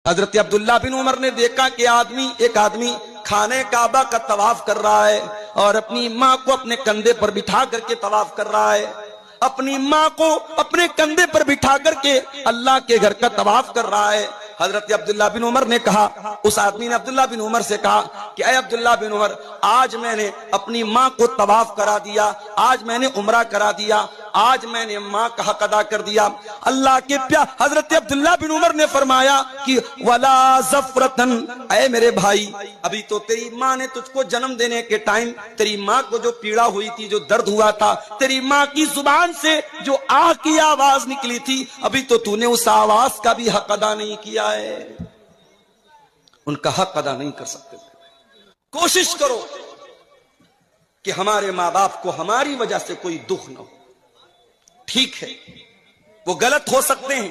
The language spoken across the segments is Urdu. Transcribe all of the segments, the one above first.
حضرت عبداللہ بن عمر نے دیکھا کہ ایک آدمی خانے کعبہ کا طواف کر رہا ہے اور اپنی ماں کو اپنے کندھے پر بٹھا کر کے طواف کر رہا ہے، اپنی ماں کو اپنے کندھے پر بٹھا کر کے اللہ کے گھر کا طواف کر رہا ہے۔ حضرت عبداللہ بن عمر نے کہا، اس آدمی نے عبداللہ بن عمر سے کہا کہ اے عبداللہ بن عمر، آج میں نے اپنی ماں کو طواف کرا دیا، آج میں نے عمرہ کرا دیا، آج میں نے ماں کا حق ادا کر دیا۔ اللہ کے حضرت عبداللہ بن عمر نے فرمایا کہ ولا زفرتن، اے میرے بھائی، ابھی تو تیری ماں نے تجھ کو جنم دینے کے ٹائم تیری ماں کو جو پیڑا ہوئی تھی، جو درد ہوا تھا، تیری ماں کی زبان سے جو آہ کی آواز نکلی تھی، ابھی تو نے اس آواز کا بھی حق ادا نہیں کیا ہے، ان کا حق ادا نہیں کر سکتے۔ کوشش کرو کہ ہمارے ماں باپ کو ہماری وجہ سے کوئی دکھ نہ ہو۔ ٹھیک ہے، وہ غلط ہو سکتے ہیں،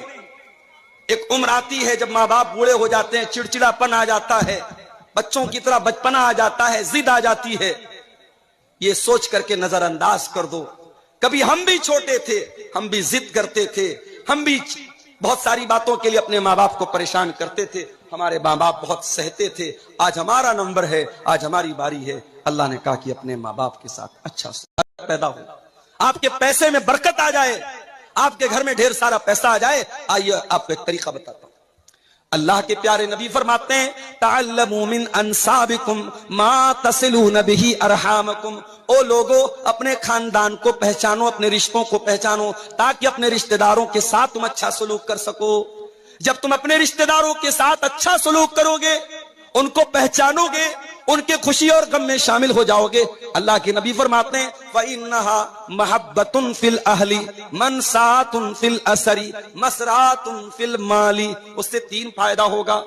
ایک عمر آتی ہے جب ماں باپ بوڑھے ہو جاتے ہیں، چڑچڑا پن آ جاتا ہے، بچوں کی طرح بچپنا آ جاتا ہے، ضد آ جاتی ہے، یہ سوچ کر کے نظر انداز کر دو۔ کبھی ہم بھی چھوٹے تھے، ہم بھی ضد کرتے تھے، ہم بھی بہت ساری باتوں کے لیے اپنے ماں باپ کو پریشان کرتے تھے، ہمارے ماں باپ بہت سہتے تھے۔ آج ہمارا نمبر ہے، آج ہماری باری ہے۔ اللہ نے کہا کہ اپنے ماں باپ کے ساتھ اچھا پیدا ہو، آپ کے پیسے میں برکت آ جائے، آپ کے گھر میں ڈھیر سارا پیسہ آ جائے۔ آئیے آپ کو ایک طریقہ بتاتا ہوں۔ اللہ کے پیارے نبی فرماتے ہیں تعلموا من انسابکم ما تصلون به ارحامکم، او لوگو اپنے خاندان کو پہچانو، اپنے رشتوں کو پہچانو، تاکہ اپنے رشتہ داروں کے ساتھ تم اچھا سلوک کر سکو۔ جب تم اپنے رشتہ داروں کے ساتھ اچھا سلوک کرو گے، ان کو پہچانو گے، ان کے خوشی اور غم میں شامل ہو جاؤ گے، اللہ کے نبی فرماتے ہیں فَإِنَّهَا مَحَبَّةٌ فِي الْأَهْلِ مَنْسَاتٌ فِي الْأَثَرِ مَسْرَاتٌ فِي الْمَالِ۔ اس سے تین فائدہ ہوگا،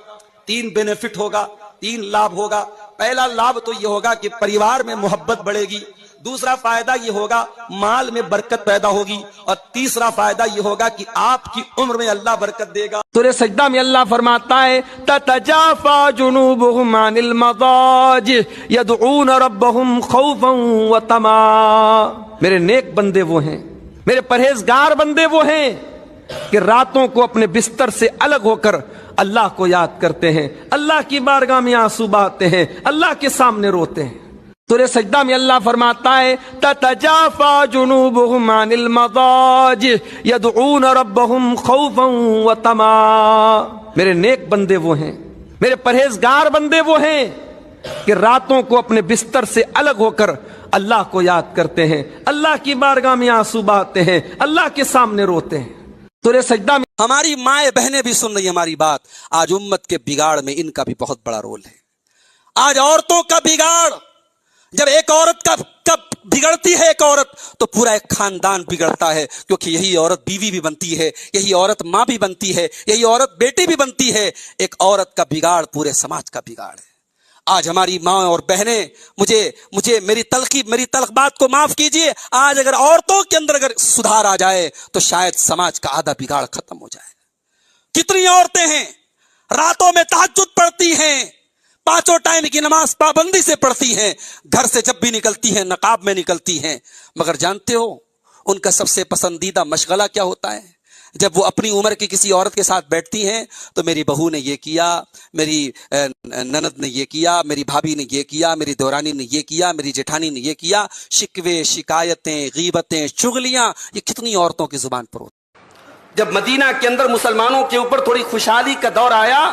تین بینیفٹ ہوگا، تین لابھ ہوگا۔ پہلا لابھ تو یہ ہوگا کہ پریوار میں محبت بڑھے گی، دوسرا فائدہ یہ ہوگا مال میں برکت پیدا ہوگی، اور تیسرا فائدہ یہ ہوگا کہ آپ کی عمر میں اللہ برکت دے گا۔ سورہ سجدہ میں اللہ فرماتا ہے تتجافى جنوبهم عن المضاجع يدعون ربهم خوفا وطمعا۔ میرے نیک بندے وہ ہیں، میرے پرہیزگار بندے وہ ہیں کہ راتوں کو اپنے بستر سے الگ ہو کر اللہ کو یاد کرتے ہیں، اللہ کی بارگاہ میں آنسو بہاتے ہیں، اللہ کے سامنے روتے ہیں۔ سورہ سجدہ میں اللہ فرماتا ہے تتجافى جنوبهم عن المضاجع يدعون ربهم خوفا وطمعا۔ میرے نیک بندے وہ ہیں، میرے پرہیزگار بندے وہ ہیں کہ راتوں کو اپنے بستر سے الگ ہو کر اللہ کو یاد کرتے ہیں، اللہ کی بارگاہ میں آنسو بہاتے ہیں، اللہ کے سامنے روتے ہیں۔ سورہ سجدہ میں ہماری مائیں بہنیں بھی سن رہی ہماری بات۔ آج امت کے بگاڑ میں ان کا بھی بہت بڑا رول ہے۔ آج عورتوں کا بگاڑ، جب ایک عورت کا بگڑتی ہے ایک عورت، تو پورا ایک خاندان بگڑتا ہے، کیونکہ یہی عورت بیوی بھی بنتی ہے، یہی عورت ماں بھی بنتی ہے، یہی عورت بیٹی بھی بنتی ہے۔ ایک عورت کا بگاڑ پورے سماج کا بگاڑ ہے۔ آج ہماری ماں اور بہنیں، مجھے میری تلخ بات کو معاف کیجئے، آج اگر عورتوں کے اندر اگر سدھار آ جائے تو شاید سماج کا آدھا بگاڑ ختم ہو جائے۔ کتنی عورتیں ہیں راتوں میں تہجد پڑھتی ہیں، پانچوں ٹائم کی نماز پابندی سے پڑھتی ہیں، گھر سے جب بھی نکلتی ہیں نقاب میں نکلتی ہیں، مگر جانتے ہو ان کا سب سے پسندیدہ مشغلہ کیا ہوتا ہے؟ جب وہ اپنی عمر کی کسی عورت کے ساتھ بیٹھتی ہیں تو میری بہو نے یہ کیا، میری نند نے یہ کیا، میری بھابھی نے یہ کیا، میری دورانی نے یہ کیا، میری جیٹھانی نے یہ کیا، شکوے، شکایتیں، غیبتیں، چغلیاں، یہ کتنی عورتوں کی زبان پر ہوتی۔ جب مدینہ کے اندر مسلمانوں کے اوپر تھوڑی خوشحالی کا دور آیا،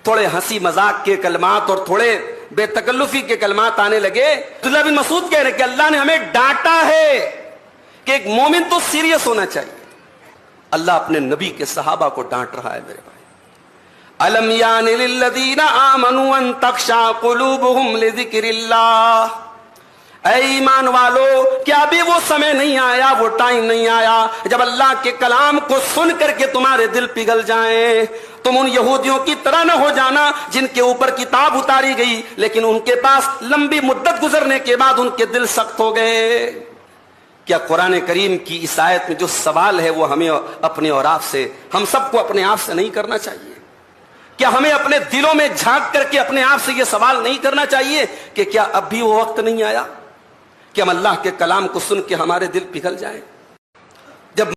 تھوڑے ہنسی مذاق کے کلمات اور تھوڑے بے تکلفی کے کلمات آنے لگے، عبداللہ بن مسعود کہہ رہے کہ اللہ نے ہمیں ڈانٹا ہے کہ ایک مومن تو سیریس ہونا چاہیے۔ اللہ اپنے نبی کے صحابہ کو ڈانٹ رہا ہے میرے بھائی۔ الم یان للذین آمنوا ان تخشع قلوبهم لذکر اللہ۔ اے ایمان والو، کیا ابھی وہ سمے نہیں آیا، وہ ٹائم نہیں آیا جب اللہ کے کلام کو سن کر کے تمہارے دل پگھل جائیں؟ تم ان یہودیوں کی طرح نہ ہو جانا جن کے اوپر کتاب اتاری گئی لیکن ان کے پاس لمبی مدت گزرنے کے بعد ان کے دل سخت ہو گئے۔ کیا قرآن کریم کی اس آیت میں جو سوال ہے وہ ہمیں اپنے اور آپ سے، ہم سب کو اپنے آپ سے نہیں کرنا چاہیے؟ کیا ہمیں اپنے دلوں میں جھانک کر کے اپنے آپ سے یہ سوال نہیں کرنا چاہیے کہ کیا اب بھی وہ وقت نہیں آیا کہ ہم اللہ کے کلام کو سن کے ہمارے دل پگھل جائیں؟ جب